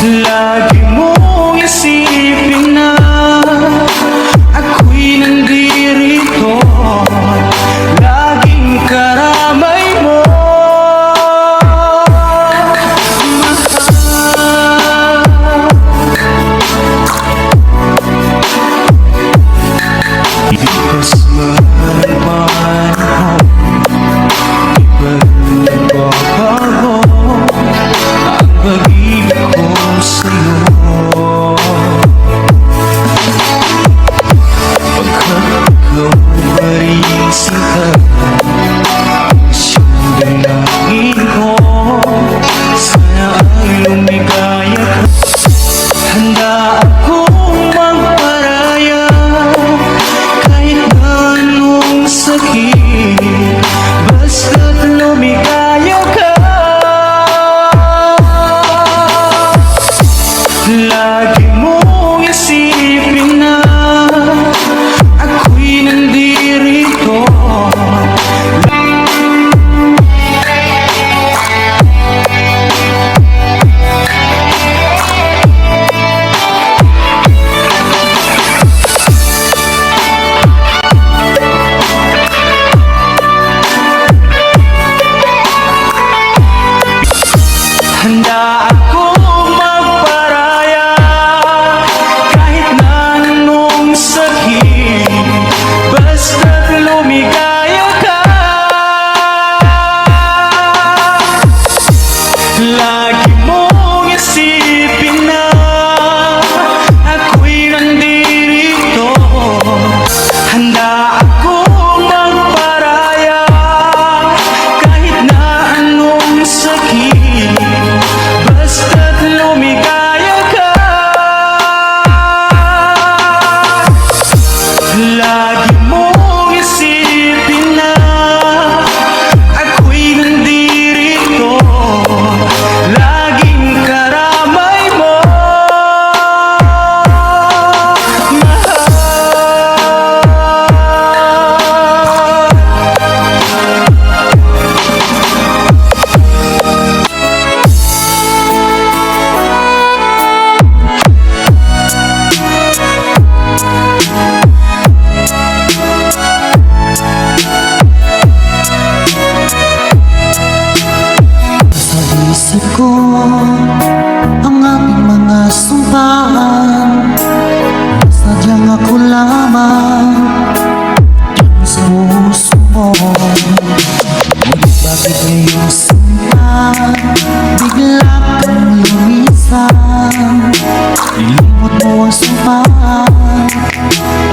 Lagi mong isipin na ako'y nandirito, laging karamay mo. Ikas man ipagbabago ang pag-ibig ko sa'yo. Pagkat ikaw pa rin sinta, ang siyang dalangin ko, sana ay lumigaya ka. Handa akong magparaya kahit na anong sakit, basta't lumigaya ka. Lagi mong isipin na ako'y nandirito, handa akong magparaya kahit na anong sakit, basta't lumigaya ka. Lagi mong isipin na ako'y nandirito, handa akong magparaya kahit na anong sakit, basta't lumigaya ka. Lagi mong isipin na ako'y nandirito, laging karamay mo, mahal. Sa isip ko ang ating mga sumpaan, sadyang ako lamang dyan sa puso mo. Ngunit bakit ngayong sinta bigla kang lumisan? Nilimot mo ang sumpaan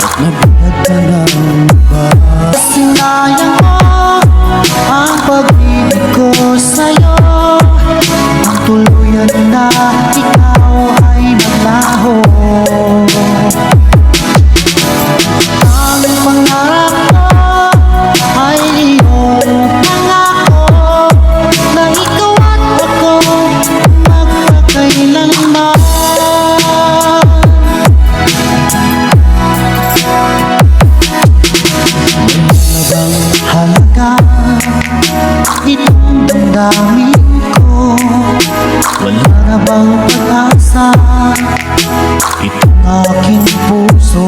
at nabihag ka ng iba. Sinayang mo ang pag-ibig ko sa'yo, ang tuluyan na ikaw ay naglaho. Ang pangarap ko ay iyong pangako na ikaw at ako magkakailanman. Wala bang halaga itong damdamin ko? Wala na bang pag-asa itong aking puso?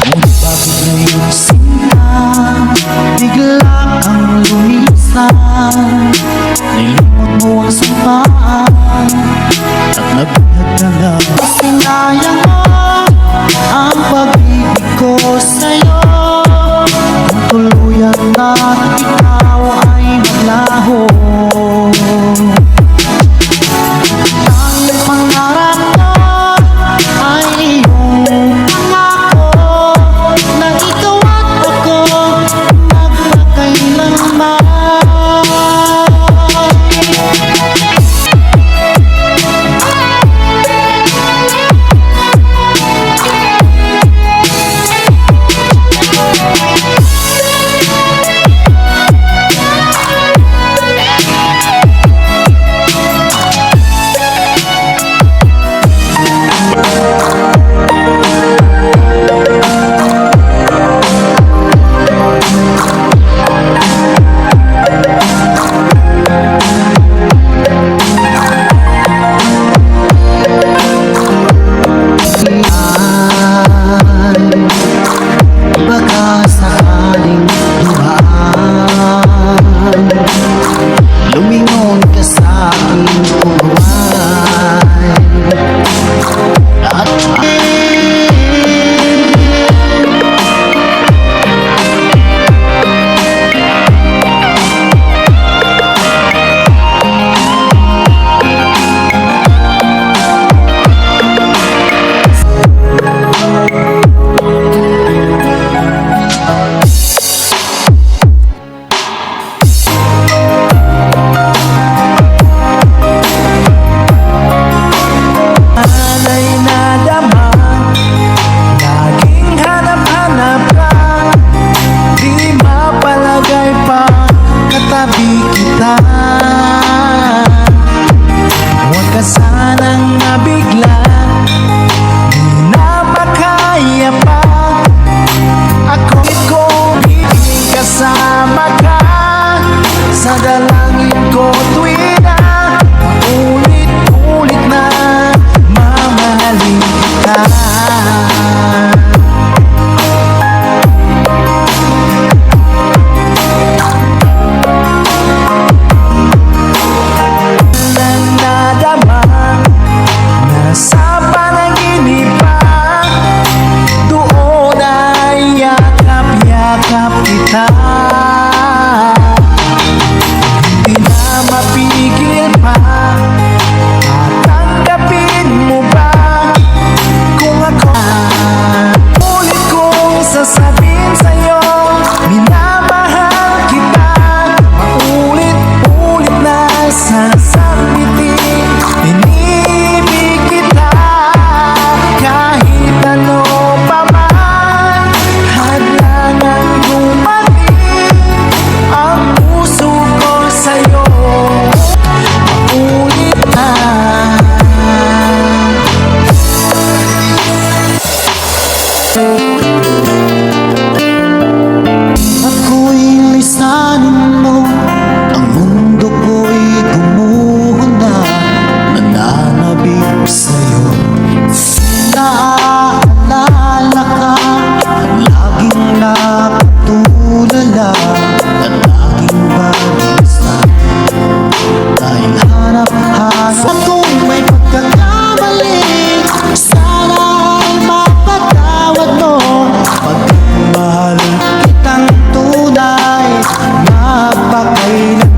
Ngunit bakit ngayong sinta bigla kang lumisan? Nilimot mo ang sampaan at nabihag ka na. Sinayang mo ang pag-ibig ko sa'yo, ang tuluyan na ikaw ay maglaho. Ang pangarap ko ay iyong pangako na ikaw at ako magkakailanman. aking buhay. At Alay na dama, laging hanap-hanap ka, di mapalagay pa katabi kita. Huwag ka sanang mabigla, di na makaya pa. Ako ibig kasama ka sa dalangin ko tuwing na ulit-ulit na mamahalin kita. nang nadama, nasa panaginip pa, Doon ay yakap-yakap kita. Hindi na mapigil pa. Tatanggapin mo ba kung ako ulit kong sasabihin sa'yo, minamahal kita. Paulit-ulit na sasabitin, inibig kita. Kahit ano pa man, hadlangan dumating, ang puso ko sa'yo ulit na. Ako'y lisanin mo, ang mundo ko'y gumuho na, nananabik sa'yo. Naaalala ka, laging nakatulala, at laging bagisa. Dahil hanap-hanap kung may pagkakamali, sana ay mapatawad mo. Pagmamahal kitang tunay, napakailanman.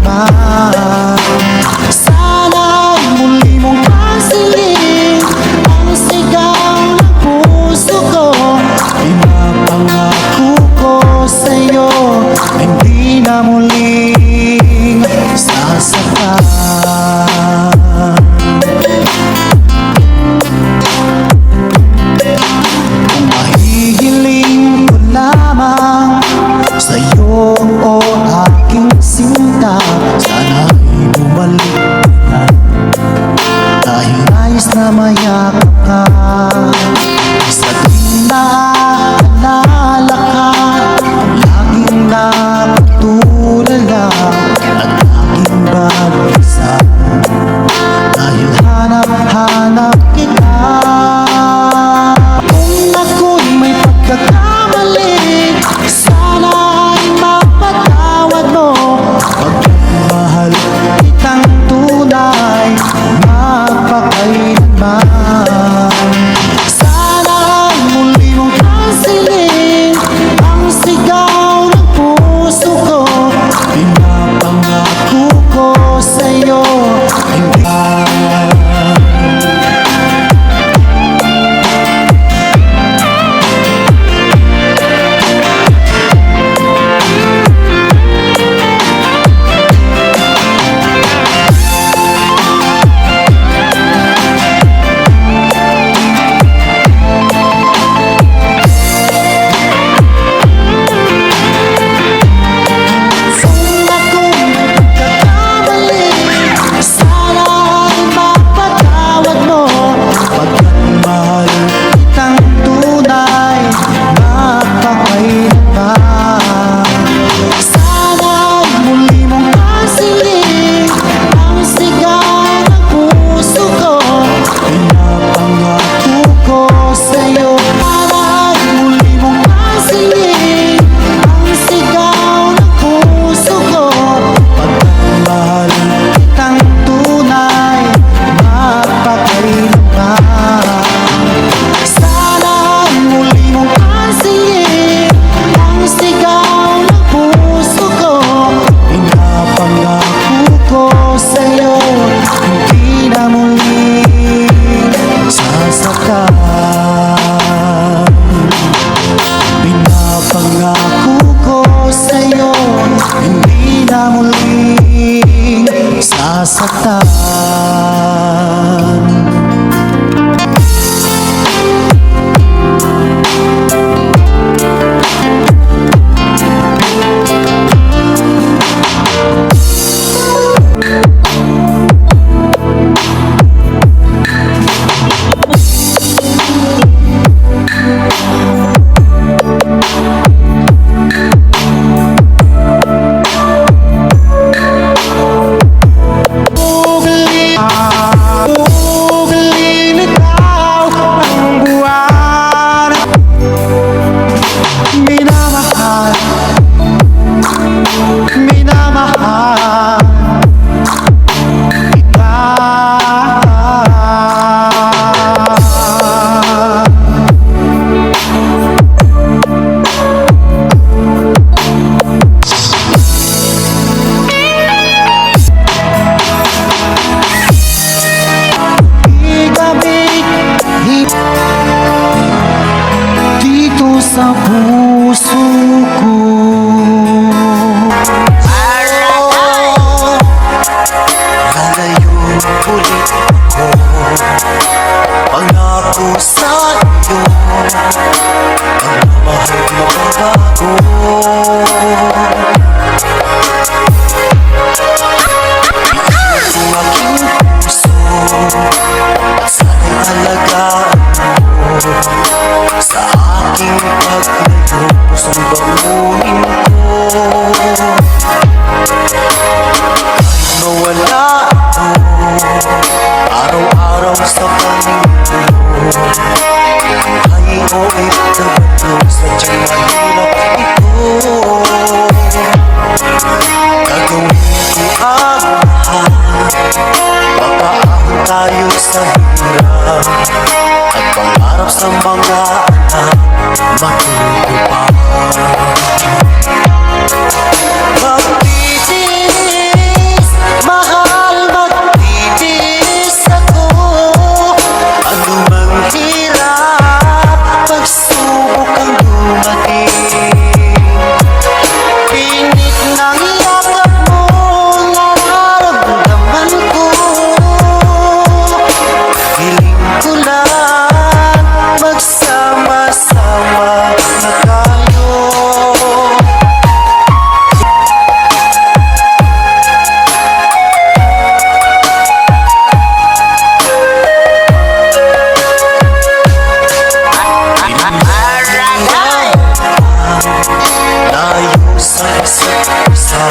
Sana ay muli mong pasilin ang sigaw ng puso ko. Pinapangako ko sa'yo, hindi na muling sasaktan. Kung mahihiling ko lamang sa'yo, o aking sinta, sana'y bumalik ka, dahil nais na mayakap ka. Sa tuwing naaalala ka, laging nakatulala, at laging bagisa. Dahil hanap-hanap kita. Kung ako'y may pagkakamali, sana ay mapatawad mo. Pagmamahal kitang tunay, napakailanman. Sana ay muli mong pasilin ang sigaw ng puso ko. Pinapangako ko sa'yo, sa'yo, hindi na muling sasaktan. Pinapangako ko sa'yo, hindi na muling sasaktan. Dito sa puso ko, lalayo ulit ako. Pangako sa'yo, pagmamahal mababago. Ito ang aking puso, at sana'y alagaan mo. Sa aking paglayo, pusong bangunin ko. Kahit mawala ako, araw-araw sa paningin mo. Buhay o itabato, sadyang mahirap ito. Gagawin ko ang lahat, makaahon tayo sa hirap. At pangarap sa mga anak, matutupad. Magtitiis, mahal, magtitiis ako. Ano mang hirap, pagsubok ang dumating. Pinit ng yakap mo, nararamdaman ko. Hiling ko lang, magsama-sama na tayo. Layo sa isa't isa,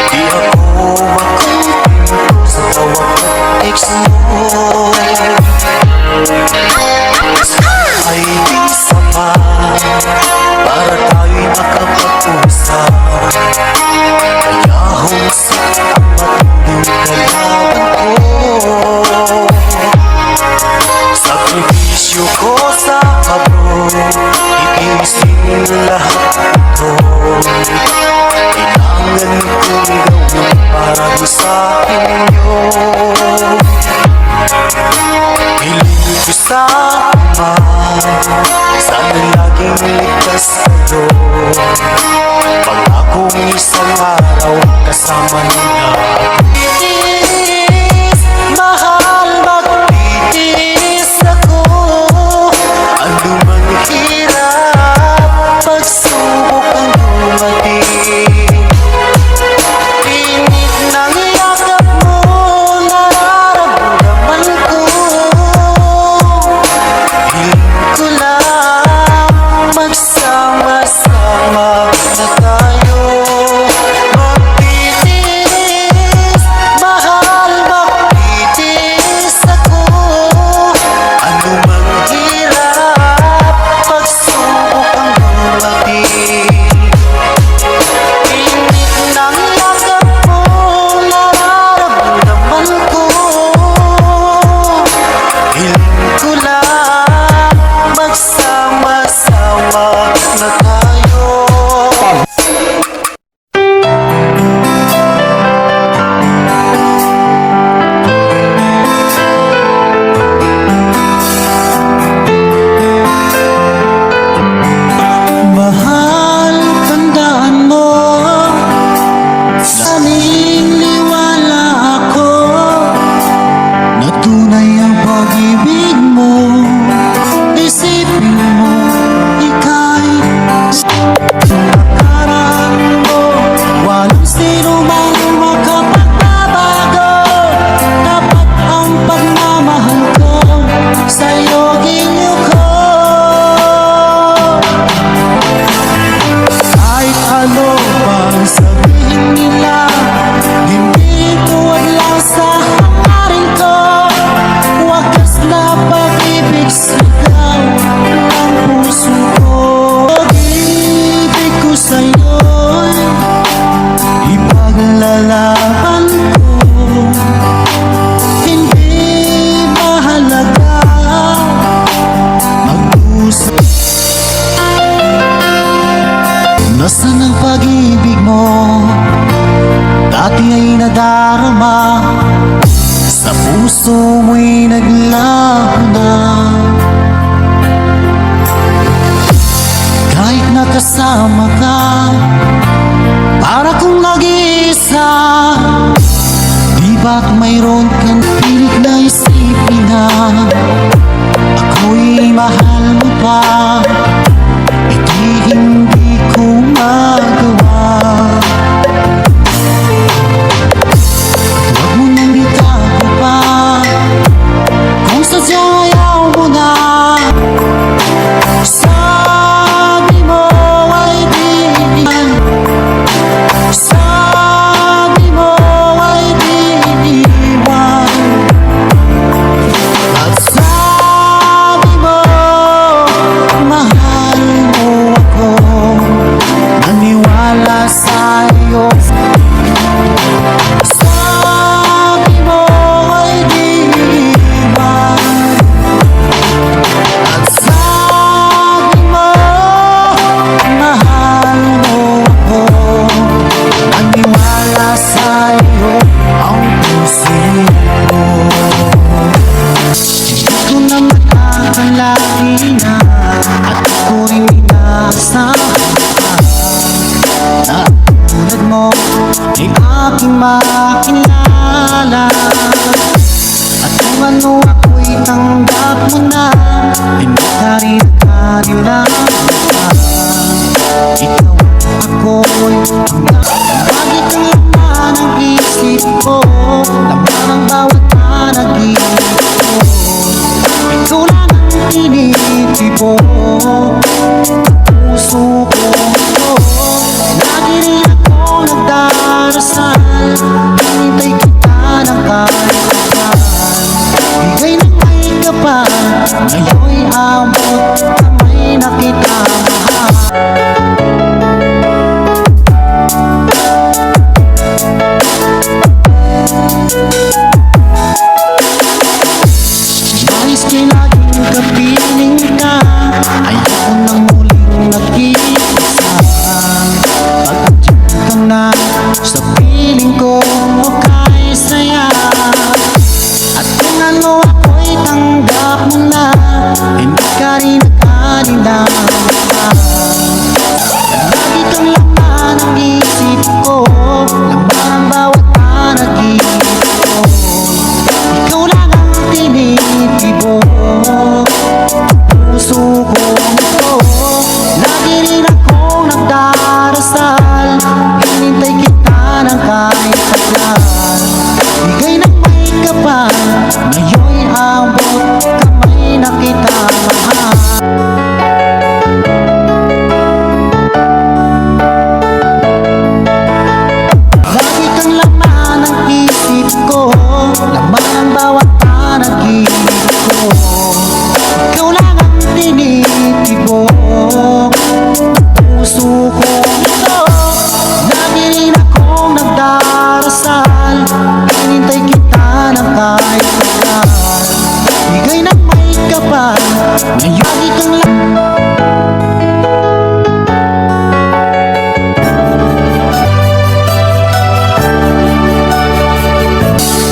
di ako makumpinto sa tawag at text mo. Ay di sapat para tayo'y makapag-usap. Kaya humsik ang matinding kalaban ko. Sakripisyo ko sa abroad, ipisin lahat ito. Kailangan kong gawin para sa inyo. Hiling ko sana, sana laging ligtas kayo. Pangakong isang araw kasama nila. Magtitiis, mahal, magtitiis ako. Ano mang hirap, pagsubok ang dumating. Pinit ng yakap mo, nararamdaman ko. Hiling ko lang, magsama-sama na tayo. Magtitiis, Sa puso mo'y naglaho na. Kahit nakasama ka, para kong nag-iisa. Di ba't mayroon kang pilit na isipin na ako'y mahal mo pa? Ito'y hindi ko magawa. Huwag mo nang itago pa kung sadyang ayaw mo na. Sabi mo ay di iwan. Sabi mo ay di iwan. At sabi mo mahal mo ako. Naniwala sa'yo. Sabi mo ay di iwan. At sabi mo mahal mo ako. Naniwala sa'yo ang puso ko. Hindi ko na matakalaki na at ako'y inaasahan na tulad mo ay aking makilala. At kung ano ako'y tanggap mo na, hindi ka rin kanilangan. Ikaw ako'y hanggang lagi kang laman ang isip ko, laman ang bawat panaginip ko. Ikaw lang ang tinitipon puso ko ito. Lagi rin ako nagdarasal, hinintay kita ng kahit saan. Bigay ng may kapal, ngayon'y abot kamay na kita mahal. Nais ko'y laging kapiling ka, ayoko nang muling nag-iisa. Pag-andiyan ka na sa piling ko, okay saya. At kung ano ako'y tanggap mo na, hindi ka rin nagkanilangan. Lagi kang laman ang isip ko, laman ang bawat panaginip ko. Ikaw lang ang tinitibok puso ko ito. Lagi rin akong nagdarasal, hinintay kita ng kahit kailan. Bigay ng may kapal, ngayon'y abot kamay na kita mahal. Lagi kang laman ng isip ko, laman ang bawat panaginip ko. Ikaw lang ang tinitibok puso ko ito. Lagi rin akong nagdarasal, hinintay kita ng kahit kailan. Bigay ng may kapal, ngayon lagi kang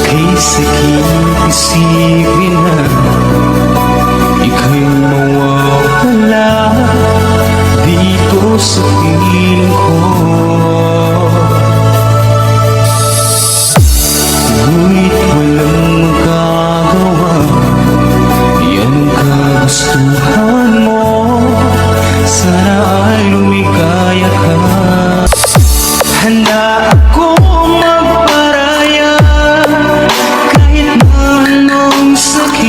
Kay sakit isipin na ika'y mawawala dito sa piling ko. Ngunit walang magagawa, yan ang kagustuhan mo. Sana ay lumikaya ka. Handa akong magparaya kahit na anong sakit.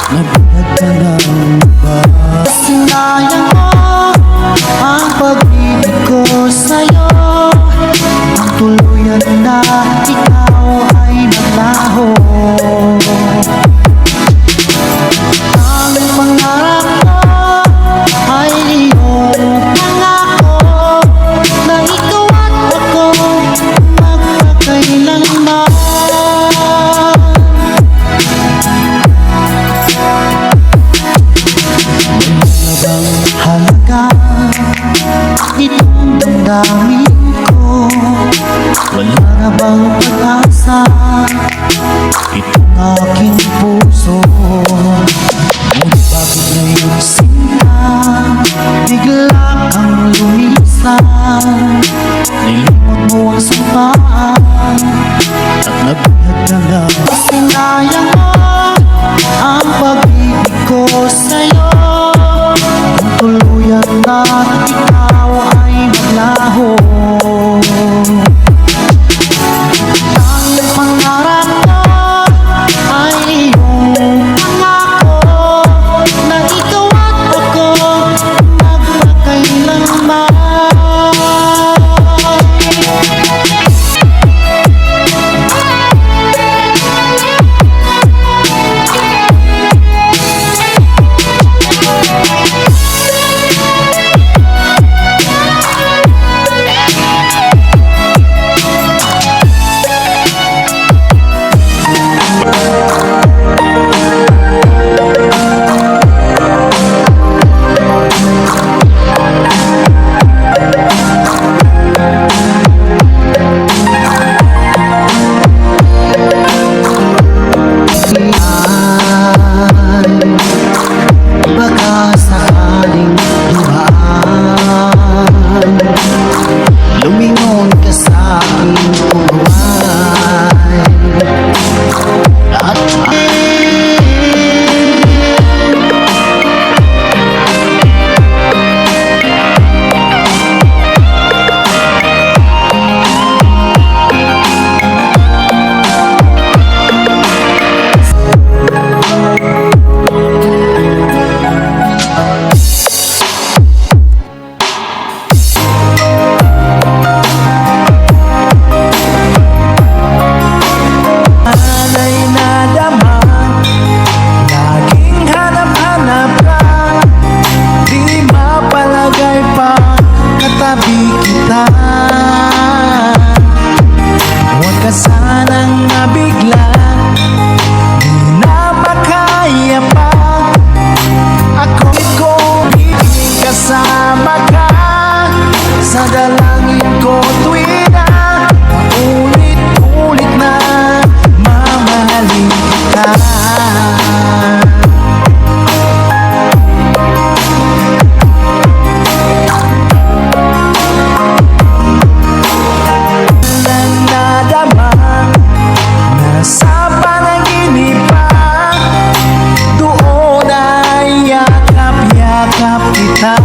Nabulag ka ng iba. Sinayang mo ang pag-ibig ko sa'yo. Ang tuluyan na ikaw ay naglaho. Ang pangarap ko ay iyong pangako na ikaw at ako magpakailanman. Bang halaga itong damdamin ko? Wala na bang pag-asa itong aking puso? Ngunit bakit ngayon sinta bigla kang lumisan? Nilimot mo ang sampaan at nagbulag ka na. Sinayang mo ang pag-ibig ko sa'yo. Ang tuluyan na ikaw ay naglaho. Ang pangarap ko ay iyong pangako na ikaw at ako magpakailanman. Baka sakaling dumaan, lumingon ka sa aking buhay at Alay nadama, laging hanap-hanap ka. Di mapalagay pa katabi kita. Huwag ka sanang mabigla, di na makaya pa. Ako'y ibig kasama ka sa dalangin ko tuwing na ulit-ulit na mamahalin kita. Walang nadama, nasa panaginip pa. Doon ay yakap-yakap kita.